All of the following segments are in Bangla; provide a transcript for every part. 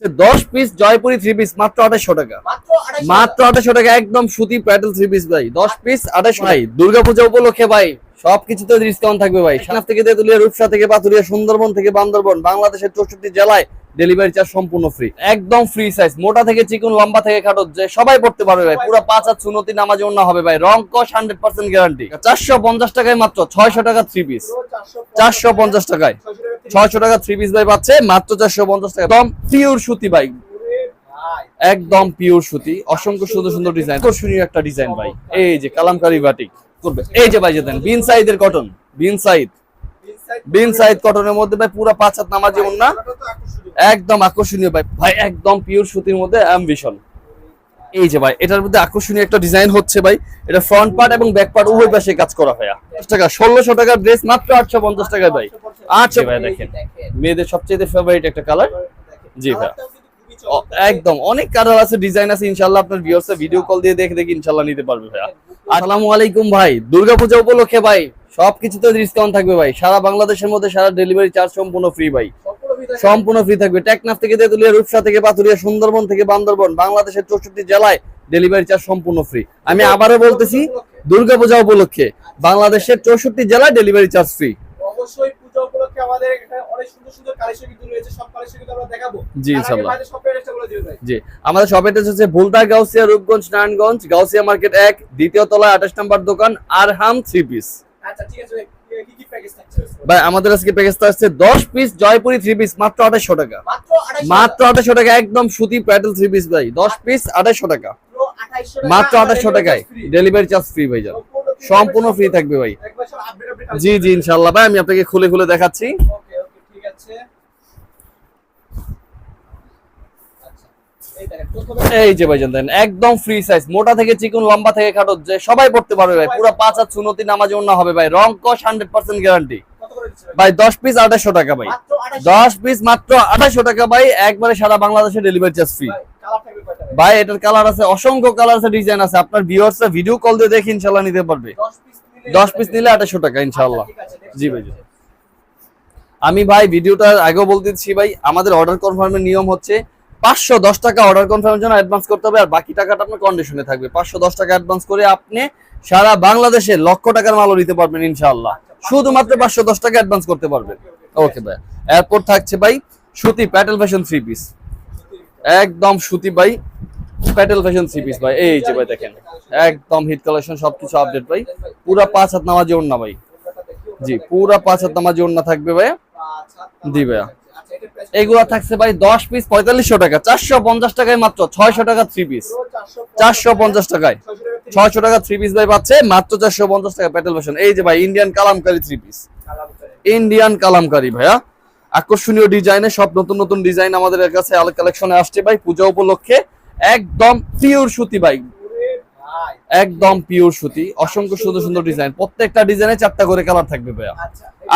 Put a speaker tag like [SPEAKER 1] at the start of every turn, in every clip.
[SPEAKER 1] 10 পিস জয়পুরি 3 পিস মাত্র 2800 টাকা। মাত্র 2800 টাকা একদম সুতি প্যাটেল 3 পিস ভাই। 10 পিস 2800 ভাই। দুর্গাপূজা উপলক্ষে ভাই সবকিছুতে ডিসকাউন্ট থাকবে ভাই। সানাফ থেকে তেতুলিয়া, রূপসা থেকে পাতুরিয়া, সুন্দরবন থেকে বান্দরবন, বাংলাদেশের 64 জেলায় ডেলিভারি চার্জ সম্পূর্ণ ফ্রি। একদম ফ্রি সাইজ, মোটা থেকে চিকন, লম্বা থেকে খাটো, যে সবাই পড়তে পারবে ভাই। পুরো 5 হাত সুন্নতি নামাজে ওন্না হবে ভাই। রং কস 100% গ্যারান্টি। 450 টাকায় মাত্র 600 টাকা 3 পিস। 450 টাকায় 600 টাকা 3 পিস ভাই পাচ্ছে মাত্র 450 টাকা। একদম পিওর সুতি ভাই, একদম পিওর সুতি। অসংখ্য সুন্দর সুন্দর ডিজাইন, আকর্ষণীয় একটা ডিজাইন ভাই। এই যে কালামকারী বাটিক করবে। এই যে ভাই যেতেন বিন সাইদের কটন, বিন সাইদ কটনের মধ্যে ভাই পুরো 5 হাত নামাজি ওন্না, একদম আকর্ষণীয় ভাই। ভাই একদম পিওর সুতির মধ্যে অ্যাম্বিশন। এই যে ভাই এটার মধ্যে আকর্ষণীয় একটা ডিজাইন হচ্ছে ভাই। এটা ফ্রন্ট পার্ট এবং ব্যাক পার্ট উভয় পাশে কাজ করা হয়। 1600 টাকার ড্রেস মাত্র 850 টাকায় ভাই। 800 ভাই দেখেন মেয়েদের সবচেয়ে ফেভারিট একটা কালার। জি ভাই একদম অনেক কালার আছে, ডিজাইন আছে। ইনশাআল্লাহ আপনার ভিউয়ার্সরা ভিডিও কল দিয়ে দেখে ইনশাআল্লাহ নিতে পারবে ভাই। আসসালামু আলাইকুম ভাই। দুর্গাপূজা উপলক্ষে ভাই সবকিছুতে ডিসকাউন্ট থাকবে ভাই। সারা বাংলাদেশের মধ্যে সারা ডেলিভারি চার্জ সম্পূর্ণ ফ্রি ভাই। সম্পূর্ণ ফ্রি থাকবে। টেকনাফ থেকে তেতুলিয়া, রূপসা থেকে পাতুরিয়া, সুন্দরবন থেকে বান্দরবন, বাংলাদেশের 64 জেলায় ডেলিভারি চার্জ সম্পূর্ণ ফ্রি। আমি আবারও বলতেছি, দুর্গাপূজা উপলক্ষে বাংলাদেশের 64 জেলায় ডেলিভারি চার্জ ফ্রি।
[SPEAKER 2] অবশ্যই পূজা উপলক্ষে আমাদের এখানে অনেক সুন্দর সুন্দর কালেকশন কিন্তু রয়েছে। সব কালেকশন কিন্তু আমরা দেখাবো।
[SPEAKER 1] জি ইনশাআল্লাহ।
[SPEAKER 2] আমাদের শপের অ্যাড্রেসটা বলে দিবেন ভাই।
[SPEAKER 1] জি আমাদের শপের অ্যাড্রেস হচ্ছে ভুলতা, গাউসিয়া, রূপগঞ্জ, নারায়ণগঞ্জ, গাউসিয়া মার্কেট 1, দ্বিতীয় তলায় 28 নম্বর দোকান, আরহাম 3 পিস।
[SPEAKER 2] আচ্ছা ঠিক আছে, কি কি প্যাকেজ থাকছে
[SPEAKER 1] ভাই? আমাদের আজকে প্যাকেজটা আছে 10 পিস জয়পুরি 3 পিস মাত্র 2800 টাকা। মাত্র 2800 টাকা একদম সুতি প্যাটেল 3 পিস ভাই। 10 পিস 2800 টাকা। মাত্র 2800 টাকায় ডেলিভারি চার্জ ফ্রি ভাই। যান সম্পূর্ণ ফ্রি থাকবে ভাই।
[SPEAKER 2] একবার সব আপডেট
[SPEAKER 1] জি জি ইনশাআল্লাহ ভাই। আমি আপনাকে খুলে খুলে দেখাচ্ছি।
[SPEAKER 2] ওকে ওকে ঠিক আছে। আচ্ছা
[SPEAKER 1] এই যে ভাইজান দেন একদম ফ্রি সাইজ, মোটা থেকে চিকন, লম্বা থেকে খাটো, যে সবাই পড়তে পারবে ভাই। পুরো 5 হাত সুন্নতি নামাজে ওন্না হবে ভাই। রং কস 100% গ্যারান্টি
[SPEAKER 2] কত করে দিচ্ছেন
[SPEAKER 1] ভাই। 10 পিস 2800 টাকা ভাই। 10 পিস মাত্র 2800 টাকা ভাই। একবারে সারা বাংলাদেশে ডেলিভারি চার্জ ফ্রি
[SPEAKER 2] কালার থাকবে কয়টা
[SPEAKER 1] ভাই। এটার কালার আছে অসংখ্য কালার আছে, ডিজাইন আছে। আপনার ভিউয়ার্সরা ভিডিও কল দিয়ে দেখে ইনশাআল্লাহ নিতে পারবে। 10 পিস নিলে 2800 টাকা ইনশাআল্লাহ। জি ভাই। আমি ভাই ভিডিওটা আগেও বলতেছি ভাই, আমাদের অর্ডার কনফার্মের নিয়ম হচ্ছে 510 টাকা অর্ডার কনফার্মের জন্য অ্যাডভান্স করতে হবে, আর বাকি টাকাটা আপনার কন্ডিশনে থাকবে। 510 টাকা অ্যাডভান্স করে আপনি সারা বাংলাদেশে লক্ষ টাকার মালও নিতে পারবেন ইনশাআল্লাহ। শুধুমাত্র 510 টাকা অ্যাডভান্স করতে পারবেন। ওকে ভাই। এরপর থাকছে ভাই সুতি প্যাটেল ফ্যাশন 3 পিস, একদম সুতি ভাই প্যাটেল ফ্যাশন 3 পিস ভাই। এই যে ভাই দেখেন একদম হিট কালেকশন, সবকিছু আপডেট ভাই। পুরা 5 হাত নামাজি ওন্না ভাই। জি পুরা 5 হাত নামাজি ওন্না থাকবে ভাই। জি ভাই এগুলা থাকছে ভাই 10 পিস 4500 টাকা। 450 টাকায় মাত্র 600 টাকা 3 পিস। 450 টাকায় 600 টাকা 3 পিস ভাই পাচ্ছে মাত্র 450 টাকা প্যাটেল ফ্যাশন। এই যে ভাই Indian Kalamkari 3 piece, Indian Kalamkari ভাইয়া। আকর্ষণীয় ডিজাইনে সব নতুন নতুন ডিজাইন আমাদের কাছে কালেকশনে আসছে ভাই পূজা উপলক্ষে। একদম পিওর সুতি ভাই, একদম পিওর সুতি। অসংখ্য সুন্দর সুন্দর ডিজাইন, প্রত্যেকটা ডিজাইনে 4টা করে কালার থাকবে ভাইয়া।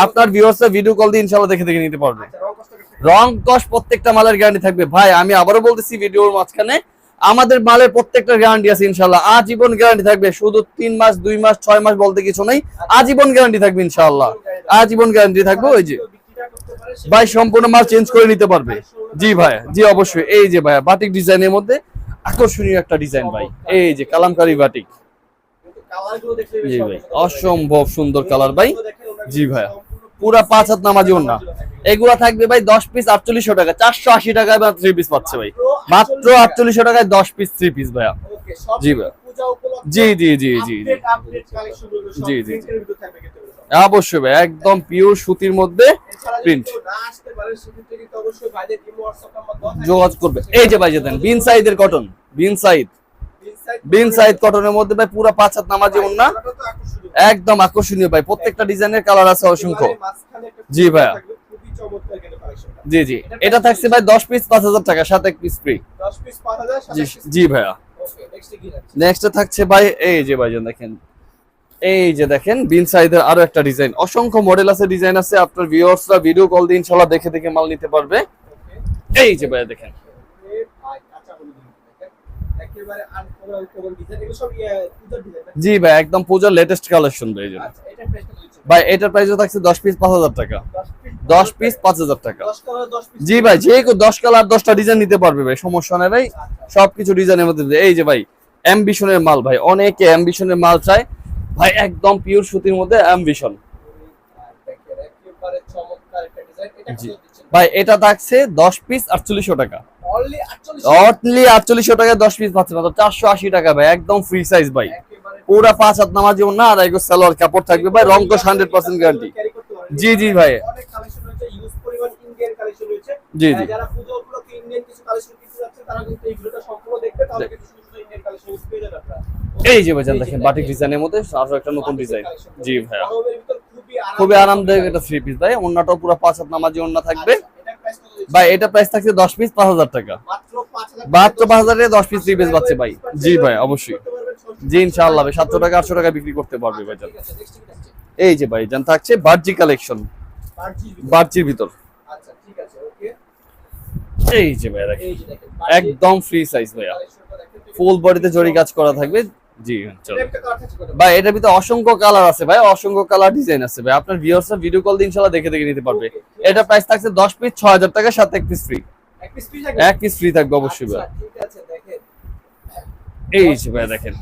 [SPEAKER 1] আপনার ভিউয়ার্সরা ভিডিও কল দিয়ে ইনশাআল্লাহ দেখে দেখে নিতে পারবে। রং কস প্রত্যেকটা মালের গ্যারান্টি থাকবে ভাই। আমি আবারও বলতেছি ভিডিওর মাঝখানে, আমাদের মালের প্রত্যেকটা গ্যারান্টি আছে ইনশাআল্লাহ। আজীবন গ্যারান্টি থাকবে। শুধু 3 মাস 2 মাস 6 মাস বলতে কিছু নাই, আজীবন গ্যারান্টি থাকবে ইনশাআল্লাহ। আজীবন গ্যারান্টি থাকবে। ওই যে ভাই সম্পূর্ণ মাল চেঞ্জ করে নিতে পারবে। জি ভাই জি অবশ্যই। এই যে ভাই বাটিক ডিজাইনের মধ্যে আকর্ষণীয় একটা ডিজাইন ভাই। এই যে কালামকারী বাটিক। জি ভাই অসম্ভব সুন্দর কালার ভাই। জি ভাই পুরা 5 হাত নামাজি ওন্না। এগুলা থাকবে ভাই 10 পিস 4800 টাকা। 480 টাকায় 3 পিস পাচ্ছে ভাই। মাত্র 4800 টাকায় 10 পিস 3 পিস ভাইয়া। জি ভাই জি জি জি জি জি জি অবশ্যই ভাই। একদম পিওর সুতির মধ্যে প্রিন্ট যোগাযোগ করবে। এই যে ভাই যেতেন বিন সাইদের কটন, বিন সাইদ কটনের মধ্যে ভাই পুরো 5 হাত নামাজি ওন্না, একদম আকর্ষণীয় ভাই। প্রত্যেকটা ডিজাইনের কালার আছে অসংখ্য। জি ভাইয়া জি জি এটা থাকছে ভাই 10 পিস 5000 টাকা, সাথে 1 পিস ফ্রি।
[SPEAKER 2] 10 পিস 5000
[SPEAKER 1] জি ভাইয়া।
[SPEAKER 2] ওকে নেক্সট কি আছে?
[SPEAKER 1] নেক্সট থাকছে ভাই এই যে ভাইজান দেখেন, এই যে দেখেন বিন সাইদের আরো একটা ডিজাইন। অসংখ্য মডেল আছে, ডিজাইন আছে। আপনার ভিউয়ার্সরা ভিডিও কল দিয়ে ইনশাআল্লাহ দেখে দেখে মাল নিতে পারবে। এই যে ভাই দেখেন
[SPEAKER 2] একেবারে আনকমন ডিজাইন। এগুলো সব পূজার ডিজাইন।
[SPEAKER 1] জি ভাই একদম পূজার লেটেস্ট কালেকশন ভাই।
[SPEAKER 2] আচ্ছা এটা প্রাইসটা দিচ্ছেন
[SPEAKER 1] ভাই এটার প্রাইসও থাকছে 10 পিস 5000 টাকা। 10 পিস 5000 টাকা।
[SPEAKER 2] 10 কালার 10 পিস।
[SPEAKER 1] জি ভাই, যে কেউ 10 কালার 10টা ডিজাইন নিতে পারবে ভাই, সমস্যা নেই ভাই। সবকিছু ডিজাইনের মধ্যে এই যে ভাই অ্যাম্বিশনের মাল ভাই, অনেকে অ্যাম্বিশনের মাল চায় ভাই, একদম পিওর সুতির মধ্যে অ্যাম্বিশন।
[SPEAKER 2] দেখেন একেবারে চমৎকার একটা ডিজাইন। এটা কত
[SPEAKER 1] জি
[SPEAKER 2] দিচ্ছেন?
[SPEAKER 1] ভাই এটা থাকছে 10 পিস 4800 টাকা।
[SPEAKER 2] অনলি 48।
[SPEAKER 1] অনলি 4800 টাকা 10 পিস পাচ্ছেন মাত্র 480 টাকা ভাই, একদম ফ্রি সাইজ ভাই।
[SPEAKER 2] একেবারে
[SPEAKER 1] পুরা 5 হাত নামাজি না, আর এগো সালোয়ার কাপড় থাকবে ভাই, রংকশ 100% গ্যারান্টি।
[SPEAKER 2] ক্যারি করতে পারেন।
[SPEAKER 1] জি জি ভাই।
[SPEAKER 2] অনেক কালেকশন রয়েছে, ইউজ পরিমাণ ইন্ডিয়ান কালেকশন রয়েছে।
[SPEAKER 1] জি জি।
[SPEAKER 2] যারা পুজো উপলক্ষে ইন্ডিয়ান কিছু কালেকশন কিনতে যাচ্ছে তারা কিন্তু এই ভিডিওটা সম্পূর্ণ দেখবে, তাহলে কিন্তু শুধু শুধু ইন্ডিয়ান কালেকশন ইউজ পেয়ে যাবেন আপনারা।
[SPEAKER 1] এই যে ভাইজান দেখেন বাটিক ডিজাইনের মধ্যে আরো একটা নতুন ডিজাইন। জি ভাইয়া,
[SPEAKER 2] গরমের ভিতর
[SPEAKER 1] খুবই আরামদায়ক একটা থ্রি পিস ভাই, ওন্নাটাও পুরো 5 হাত নামাজি ওন্না থাকবে
[SPEAKER 2] এটা প্রাইস কত দিচ্ছেন?
[SPEAKER 1] ভাই। এটা প্রাইস থাকছে 10 পিস 5000 টাকা।
[SPEAKER 2] মাত্র 5000।
[SPEAKER 1] মাত্র 5000 এ 10 পিস থ্রি পিস পাচ্ছে ভাই। জি ভাই অবশ্যই, জি ইনশাআল্লাহ ভাই 700 টাকা 800 টাকা বিক্রি করতে পারবে ভাইজান।
[SPEAKER 2] ঠিক আছে, নেক্সট কি থাকছে?
[SPEAKER 1] এই যে ভাই জান থাকছে বার্জি কালেকশন,
[SPEAKER 2] বার্জি।
[SPEAKER 1] বার্জির ভিতর।
[SPEAKER 2] আচ্ছা ঠিক আছে, ওকে।
[SPEAKER 1] এই যে ভাই দেখেন
[SPEAKER 2] এই যে দেখেন
[SPEAKER 1] একদম ফ্রি সাইজ ভাইয়া,
[SPEAKER 2] কালেকশনটা দেখেন।
[SPEAKER 1] ফুল বডিতে জরি কাজ করা থাকবে। জি চলো
[SPEAKER 2] একটা কালার থাকছে কত?
[SPEAKER 1] ভাই, এটার ভিতরে অসংখ্য কালার আছে ভাই, অসংখ্য কালার ডিজাইন আছে ভাই। আপনার ভিউয়ার্সরা ভিডিও কল দিয়ে ইনশাআল্লাহ দেখে দেখে নিতে পারবে। এটা প্রাইস থাকছে 10 পিস 6000 টাকা, সাথে এক পিস ফ্রি।
[SPEAKER 2] এক পিস ফ্রি থাকবে?
[SPEAKER 1] এক পিস ফ্রি থাকবে অবশ্যই ভাই।
[SPEAKER 2] আচ্ছা, ঠিক আছে দেখেন।
[SPEAKER 1] এই যে ভাই দেখেন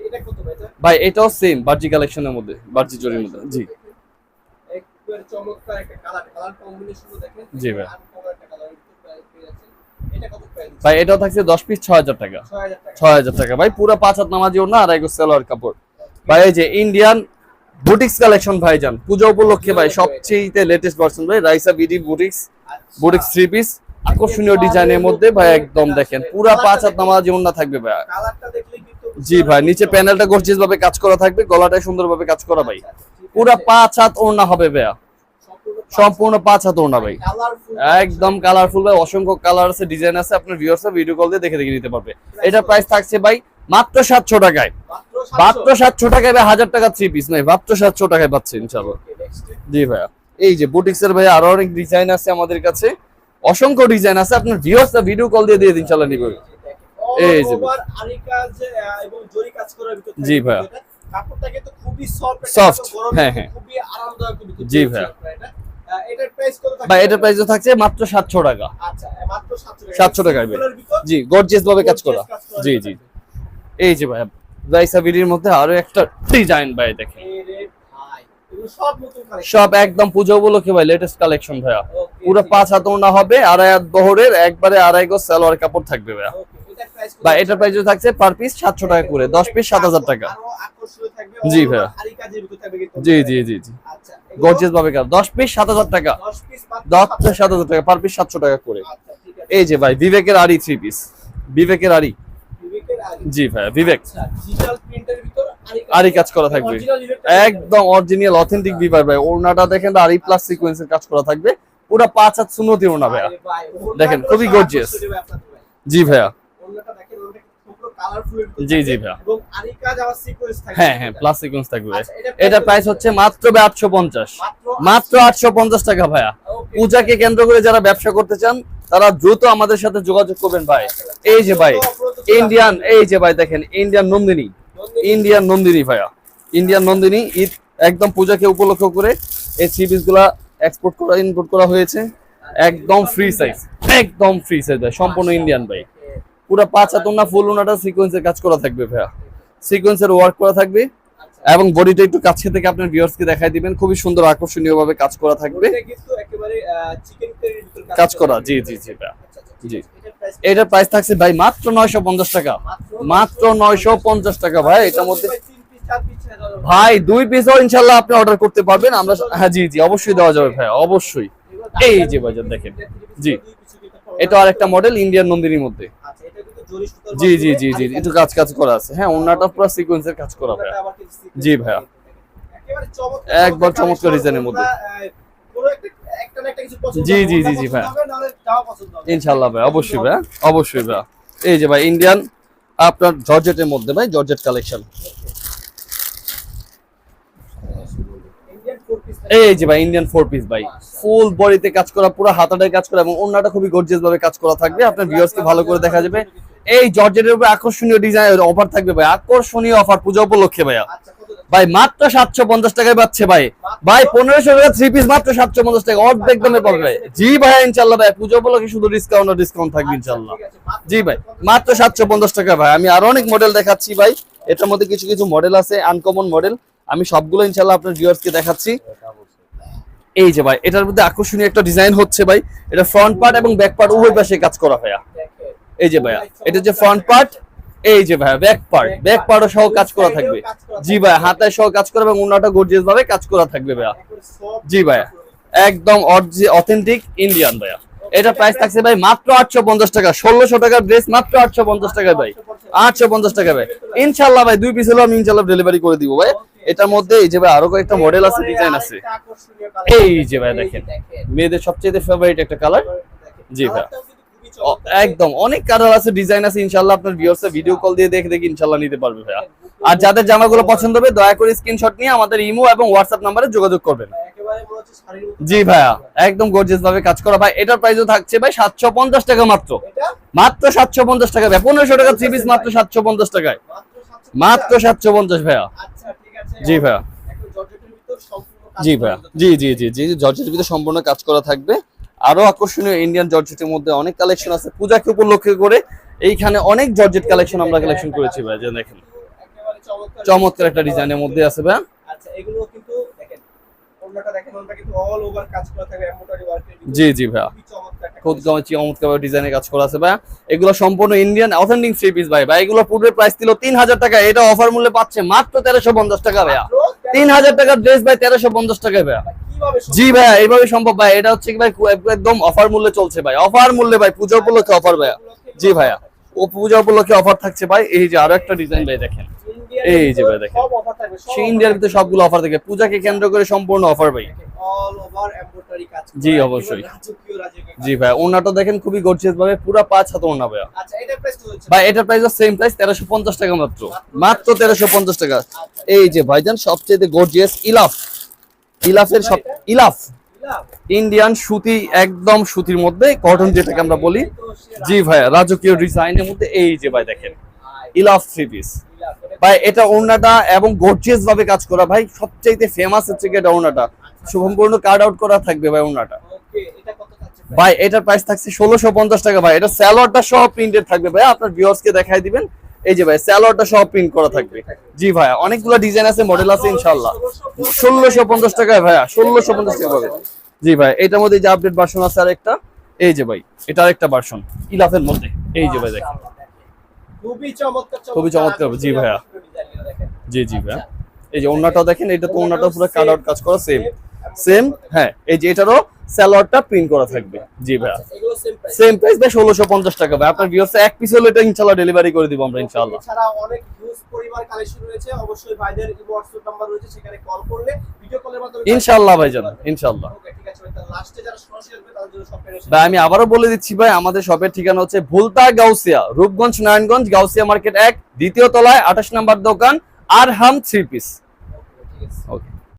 [SPEAKER 2] এটা কত ভাই?
[SPEAKER 1] ভাই, এটাও সেম বার্জি কালেকশনের মধ্যে, বার্জি জরির মধ্যে। জি
[SPEAKER 2] একবার চমৎকার একটা কালার কম্বিনেশন দেখেন।
[SPEAKER 1] জি ভাই।
[SPEAKER 2] আর কভার একটা কালার প্রাইস পেয়ে যাচ্ছেন। এটা কত প্রাইস?
[SPEAKER 1] ভাই এটাও থাকছে 10 পিস 6000 টাকা।
[SPEAKER 2] 6000 টাকা।
[SPEAKER 1] 6000 টাকা ভাই, পুরো 5 হাত নামাজি ওড়না আর এগো সালোয়ার কাপড় ভাই। এই যে ইন্ডিয়ান বুটিক্স কালেকশন ভাইজান, পূজা উপলক্ষে ভাই সবচেয়ে লেটেস্ট ভার্সন ভাই, রাইসা বিডি বুটিক্স,
[SPEAKER 2] আচ্ছা।
[SPEAKER 1] বুটিক্স থ্রি পিস আকর্ষণীয় ডিজাইনের মধ্যে ভাই, একদম দেখেন পুরো 5 হাত নামাজি ওড়না থাকবে ভাই।
[SPEAKER 2] কালারটা দেখলেই কিন্তু
[SPEAKER 1] জি ভাই, নিচে প্যানেলটা গর্জিয়াস ভাবে কাজ করা থাকবে, গলাটা সুন্দরভাবে কাজ করা ভাই। পুরো 5 হাত ওড়না হবে ভাইয়া, সম্পূর্ণ 5 হাত ওড়না ভাই,
[SPEAKER 2] কালারফুল
[SPEAKER 1] একদম কালারফুল ভাই। অসংখ্য কালার আছে, ডিজাইন আছে, আপনার ভিউয়ার্সরা ভিডিও কল দিয়ে দেখে দেখে নিতে পারবে। এটা প্রাইস থাকছে ভাই মাত্র 700 টাকায়। মাত্র 700 টাকায় ভাই, 1000 টাকা থ্রি পিস নাই, মাত্র 700 টাকায় পাচ্ছে ইনশাআল্লাহ। জি ভাইয়া। এই যে বুটিক্সের ভাই আরো অনেক ডিজাইন আছে আমাদের কাছে, অসংখ্য ডিজাইন আছে, আপনার ভিউয়ার্সরা ভিডিও কল দিয়ে দিয়ে ইনশাআল্লাহ নিবে। এই যে
[SPEAKER 2] ওভার আরি কাজ এবং জরি কাজ করার ভিতর
[SPEAKER 1] জি ভাইয়া।
[SPEAKER 2] কাপড়টা কিন্তু খুবই সফট,
[SPEAKER 1] Soft, হ্যাঁ, হ্যাঁ।
[SPEAKER 2] খুবই আরামদায়ক ভিতর।
[SPEAKER 1] জি ভাইয়া।
[SPEAKER 2] এটার প্রাইস কত থাকবে?
[SPEAKER 1] ভাই এটার প্রাইসও থাকছে মাত্র 700 টাকা।
[SPEAKER 2] আচ্ছা মাত্র 700 টাকা।
[SPEAKER 1] 700 টাকায় ভাই।
[SPEAKER 2] সিম্পলের ভিতর
[SPEAKER 1] জি গর্জিয়াস ভাবে কাজ করা।
[SPEAKER 2] gorgeous কাজ করা
[SPEAKER 1] জি জি। এই যে ভাই রাইসা বিডির মধ্যে আরো একটা ডিজাইন ভাই দেখেন,
[SPEAKER 2] এই রে ভাই, এগুলো সব নতুন কালেকশন।
[SPEAKER 1] সব একদম পূজা উপলক্ষে ভাই লেটেস্ট কালেকশন ভাইয়া।
[SPEAKER 2] ওকে,
[SPEAKER 1] পুরো
[SPEAKER 2] ঠিক
[SPEAKER 1] 5 হাত ওড়না হবে, আড়াই হাত বহরের, একবারে আড়াই গজ সালোয়ার কাপড় থাকবে ভাইয়া।
[SPEAKER 2] ওকে, এটার প্রাইস কত?
[SPEAKER 1] ভাই এটার প্রাইসও থাকছে পার পিস 700 টাকা করে, 10 পিস 7000 টাকা।
[SPEAKER 2] আরো আকর্ষণীয় থাকবে।
[SPEAKER 1] জি ভাইয়া।
[SPEAKER 2] আরি কাজের ভিতর থাকবে কিন্তু।
[SPEAKER 1] জি জি জি জি,
[SPEAKER 2] আচ্ছা এগুলো
[SPEAKER 1] গর্জিয়াস ভাবে কাজ, 10 পিস 7000 টাকা,
[SPEAKER 2] 10 পিস মাত্র
[SPEAKER 1] 10 পিস 7000 টাকা, পার পিস 700 টাকা করে।
[SPEAKER 2] আচ্ছা ঠিক আছে।
[SPEAKER 1] এই যে ভাই বিবেকের আরি থ্রি পিস, বিবেকের আরি।
[SPEAKER 2] বিবেকের আরি।
[SPEAKER 1] জি ভাইয়া বিবেক
[SPEAKER 2] আচ্ছা ডিজিটাল প্রিন্টের ভিতর
[SPEAKER 1] আরি কাজ করা থাকবে,
[SPEAKER 2] Original বিবেকটা
[SPEAKER 1] একদম অরিজিনাল অথেন্টিক বিভার ভাই। ওড়নাটা দেখেন আরি প্লাস সিকোয়েন্সের কাজ করা থাকবে, পুরো 5 হাত সুন্নতি ওড়না ভাইয়া।
[SPEAKER 2] আরে ভাই, ওড়নাটা
[SPEAKER 1] দেখেন, খুবই
[SPEAKER 2] সব
[SPEAKER 1] gorgeous।
[SPEAKER 2] আকর্ষণীয় ভাই আপনাদের ভাই।
[SPEAKER 1] জি ভাইয়া।
[SPEAKER 2] ওড়নাটা দেখেন, ওটা পুরো কালারফুল এর ভিতর
[SPEAKER 1] জি,
[SPEAKER 2] থাকবে
[SPEAKER 1] জি ভাইয়া।
[SPEAKER 2] এবং আরি কাজ আবার সিকোয়েন্স থাকবে।
[SPEAKER 1] হ্যাঁ হ্যাঁ, প্লাস সিকোয়েন্স থাকবে ভাই।
[SPEAKER 2] আচ্ছা,
[SPEAKER 1] এটা প্রাইস হচ্ছে মাত্র 850, মাত্র 850 টাকা ভাইয়া।
[SPEAKER 2] ওকে।
[SPEAKER 1] পূজাকে কেন্দ্র করে যারা ব্যবসা করতে চান তারা দ্রুত আমাদের সাথে যোগাযোগ করবেন ভাই। এই যে ভাই ইন্ডিয়ান, এই যে ভাই দেখেন ইন্ডিয়ান নন্দিনী, ইন্ডিয়ান নন্দিনী ভাইয়া, ইন্ডিয়ান নন্দিনী ঈদ একদম পূজাকে উপলক্ষ করে এই থ্রি পিস গুলা এক্সপোর্ট করা ইম্পোর্ট করা হয়েছে, একদম ফ্রি সাইজ, একদম ফ্রি সাইজ ভাই, সম্পূর্ণ ইন্ডিয়ান ভাই। পুরো 5 হাত ওড়না, ফুল ওড়নাটা সিকোয়েন্সের কাজ করা থাকবে ভাইয়া, সিকোয়েন্সের ওয়ার্ক করা থাকবে, এবং বডিটা একটু কাছে থেকে আপনার ভিউয়ার্সকে দেখাই দিবেন, খুবই সুন্দর আকর্ষণীয় ভাবে কাজ করা থাকবে,
[SPEAKER 2] এটা কিন্তু একেবারে চিকেন কারির ভিতর
[SPEAKER 1] কাজ করা। জি জি জি ভাইয়া।
[SPEAKER 2] আচ্ছা, আচ্ছা,
[SPEAKER 1] জি।
[SPEAKER 2] এটার প্রাইস
[SPEAKER 1] এটার প্রাইস থাকছে ভাই মাত্র 950 টাকা, মাত্র 950 টাকা ভাই। এটার মধ্যে
[SPEAKER 2] 3 পিস 4 পিস ছেড়ে দাও
[SPEAKER 1] ভাই 2 পিসও ইনশাআল্লাহ আপনি অর্ডার করতে পারবেন, আমরা হ্যাঁ জি জি অবশ্যই দেওয়া যাবে ভাই, অবশ্যই। এই যে বাজার দেখেন, জি এটা আরেকটা মডেল ইন্ডিয়ান নন্দিনীর মধ্যে।
[SPEAKER 2] আচ্ছা এটা কিন্তু জরি সুতার
[SPEAKER 1] জি জি জি জি, একটু কাজ কাজ করা আছে, হ্যাঁ ওন্নাটা পুরো সিকোয়েন্সের কাজ করা ভাই। জি ভাইয়া।
[SPEAKER 2] একেবারে চমৎকার,
[SPEAKER 1] একবার চমৎকার ডিজাইনের মধ্যে।
[SPEAKER 2] পুরো একটা না একটা কিছু পছন্দ
[SPEAKER 1] জি,
[SPEAKER 2] হবে,
[SPEAKER 1] জি, জি,
[SPEAKER 2] ওটা
[SPEAKER 1] জি,
[SPEAKER 2] পছন্দ
[SPEAKER 1] ভাই।
[SPEAKER 2] হবে, নাহলে যাওয়া পছন্দ হবে।
[SPEAKER 1] ইনশাআল্লাহ ভাই, অবশ্যই ভাই, অবশ্যই ভাই। এই যে ভাই ইন্ডিয়ান আপনার জর্জেটের মধ্যে ভাই, জর্জেট কালেকশন।
[SPEAKER 2] ইন্ডিয়ান 4 পিস
[SPEAKER 1] এই যে ভাই ইন্ডিয়ান 4 পিস ভাই, ফুল বডিতে কাজ করা, পুরো হাতাটায় কাজ করা, এবং ওন্নাটা খুবই গর্জিয়াস ভাবে কাজ করা থাকবে, আপনার ভিউয়ার্সকে ভালো করে দেখা যাবে। এই জর্জেটের উপরে আকর্ষণীয় ডিজাইন অফার থাকবে ভাই, আকর্ষণীয় অফার পূজা উপলক্ষে ভাইয়া।
[SPEAKER 2] আচ্ছা কত
[SPEAKER 1] ভাই মাত্র 750 টাকায় পাচ্ছে ভাই। ভাই 1500 টাকা 3 পিস মাত্র 750 টাকা অর্ধেক দামে পাবে ভাই। জি ভাই ইনশাআল্লাহ ভাই, পুজো উপলক্ষে শুধু ডিসকাউন্ট থাকবে ইনশাআল্লাহ। জি ভাই মাত্র 750 টাকা ভাই। আমি আরো অনেক মডেল দেখাচ্ছি ভাই, এটার মধ্যে কিছু কিছু মডেল আছে আনকমন মডেল, আমি সবগুলো ইনশাআল্লাহ আপনার ভিউয়ার্সকে দেখাচ্ছি। এই যে ভাই এটার মধ্যে আকর্ষণীয় একটা ডিজাইন হচ্ছে ভাই, এটা ফ্রন্ট পার্ট এবং ব্যাক পার্ট উভয় পাশে কাজ করা ভাইয়া। এই যে ভাইয়া এটা যে ফ্রন্ট পার্ট, এই যে ভাইয়া ব্যাক পার্টও সহ কাজ করা থাকবে। জি ভাই হাতায় সহ কাজ করা এবং ওনাটা গর্জিয়াস ভাবে কাজ করা থাকবে ভাইয়া। জি ভাইয়া একদম অথেন্টিক ইন্ডিয়ান ভাইয়া। এটা প্রাইস থাকছে ভাই মাত্র 850 টাকা। 1600 টাকার ড্রেস মাত্র 850 টাকায় ভাই, 850 টাকা ভাই। ইনশাআল্লাহ ভাই 2 পিস হলো আমি ইনশাআল্লাহ ডেলিভারি করে দিব ভাই। এটার মধ্যে এই যে ভাই আরো কয়েকটা মডেল আছে, ডিজাইন আছে। এই যে ভাই দেখেন মেয়েদের সবচেয়ে ফেভারিট একটা কালার। জি ভাই একদম অনেক কালার আছে, ডিজাইন আছে, ইনশাআল্লাহ আপনার ভিউয়ার্স ভিডিও কল দিয়ে দেখে ইনশাআল্লাহ নিতে পারবে ভাইয়া। আর যাদের জামাগুলো পছন্দ হবে দয়া করে স্ক্রিনশট নিয়ে আমাদের ইমো এবং হোয়াটসঅ্যাপ নম্বরে যোগাযোগ করবেন। জি ভাইয়া একদম গর্জিয়াস ভাবে কাজ করা ভাই। এটার প্রাইসও থাকছে ভাই 750 টাকা মাত্র, মাত্র 750 টাকা ভাই। 1500 টাকা 3 পিস মাত্র 750 টাকায়, মাত্র 750 ভাইয়া। জি ভাইয়া জি ভাইয়া জি জি জি জি জর্জেটের ভিতরে সম্পূর্ণ কাজ করা থাকবে। আরো আকর্ষণীয় ইন্ডিয়ান জর্জেটের মধ্যে অনেক কালেকশন আছে পূজাকে উপলক্ষে করে, এইখানে অনেক জর্জেট কালেকশন আমরা কালেকশন করেছি ভাই। যে দেখেন চমৎকার একটা ডিজাইনের মধ্যে আছে ভাই।
[SPEAKER 2] আচ্ছা এগুলো কিন্তু দেখেন ওন্নাটা দেখেন, ওন্নাটা কিন্তু অল ওভার কাজ করা থাকবে এমব্রয়ডারি ওয়ার্কের।
[SPEAKER 1] জি জি ভাইয়া খুব চমৎকার ডিজাইনের কাজ করা আছে ভাই। এগুলো সম্পূর্ণ ইন্ডিয়ান অথেন্টিক 3 পিস ভাই। ভাই এগুলো পূর্বে প্রাইস ছিল 3000 টাকা, এটা অফার মূল্যে পাচ্ছে মাত্র 1350 টাকা ভাইয়া। 3000 টাকার ড্রেস ভাই 1350 টাকায় ভাইয়া। জি ভাইয়া এইভাবে সম্ভব ভাই। এটা হচ্ছে কি ভাই একদম অফার মূল্যে চলছে ভাই, অফার মূল্যে ভাই, পূজা উপলক্ষে অফার ভাইয়া। জি ভাইয়া ও পূজা উপলক্ষে অফার থাকছে ভাই। এই যে আরো একটা ডিজাইন ভাই দেখেন, এই যে ভাই দেখেন ইন্ডিয়ার ভিতরে সবগুলো অফার থাকে, পূজাকে কেন্দ্র করে সম্পূর্ণ অফার ভাই।
[SPEAKER 2] অল ওভার এমব্রয়ডারি কাজ।
[SPEAKER 1] জি অবশ্যই। জি ভাই ওনাটা দেখেন খুবই গর্জিয়াস ভাবে পুরো 5 হাত ওনা ভাইয়া।
[SPEAKER 2] আচ্ছা এটার প্রাইস কত হচ্ছে
[SPEAKER 1] ভাই? এটার প্রাইস সেম প্রাইস 1350 টাকা মাত্র, মাত্র 1350 টাকা। এই যে ভাইজান সবচেয়ে গর্জিয়াস ইলাফের সব ইলাফ ইন্ডিয়ান সুতি, একদম সুতির মধ্যে কটন যেটাকে আমরা বলি। জি ভাই রাজকীয় ডিজাইনের মধ্যে এই যে ভাই দেখেন ইলাফ 3 পিস ভাই। এটা ওড়নাটা এবং গর্জিয়াস ভাবে কাজ করা ভাই। সবচেয়ে ফেমাস হচ্ছে এটা ওড়নাটা সম্পূর্ণ কাট আউট করা থাকবে ভাই ওড়নাটা।
[SPEAKER 2] ওকে এটা কত থাকছে
[SPEAKER 1] ভাই? এটার প্রাইস থাকছে 1650 টাকা ভাই। এটা সালোয়ারটা সহ প্রিন্টেড থাকবে ভাই, আপনার ভিউয়ার্স কে দেখাই দিবেন। এই যে ভাই সালোয়ারটা সহ প্রিন্ট করা থাকবে। জি ভাই অনেকগুলো ডিজাইন আছে, মডেল আছে ইনশাআল্লাহ। 1650 টাকায় ভাইয়া, 1650 টাকা পাবে। জি ভাই এটার মধ্যে যে আপডেট ভার্সন আছে আরেকটা, এই যে ভাই এটা আরেকটা ভার্সন ইলাফের মধ্যে। এই যে ভাই দেখেন
[SPEAKER 2] খুবই চমৎকার,
[SPEAKER 1] খুবই চমৎকার। জি ভাইয়া জি জি ভাইয়া। এই যে ওন্নাটাও দেখেন, এটা তো ওন্নাটা পুরো কাট আউট কাজ করা সেম। হ্যাঁ এই যে এটারও সালোয়ারটা প্রিন্ট করা থাকবে। জি ভাইয়া
[SPEAKER 2] এগুলো সেম প্রাইস,
[SPEAKER 1] সেম প্রাইস ভাই 1650 টাকা ভাই। আপনার ভিউয়ার্স এক পিস হলো এটা ইনশাআল্লাহ ডেলিভারি করে দিব আমরা ইনশাআল্লাহ।
[SPEAKER 2] এছাড়া অনেক হিউজ পরিমাণ কালেকশন রয়েছে, অবশ্যই ভাইদের হোয়াটসঅ্যাপ নাম্বার রয়েছে, সেখানে কল করলে ভিডিও কলের মাধ্যমে
[SPEAKER 1] ইনশাআল্লাহ ভাইজান ইনশাআল্লাহ।
[SPEAKER 2] ওকে ঠিক আছে ভাই, তাহলে লাস্টে যারা সরাসরি আসবে তাদের জন্য শপের
[SPEAKER 1] ভাই আমি আবারও বলে দিচ্ছি ভাই, আমাদের শপের ঠিকানা হচ্ছে ভুলতা গাউসিয়া, রূপগঞ্জ নারায়ণগঞ্জ গাউসিয়া মার্কেট 1 দ্বিতীয় তলায় 28 নম্বর দোকান আরহাম 3 পিস।
[SPEAKER 2] ঠিক আছে
[SPEAKER 1] ওকে।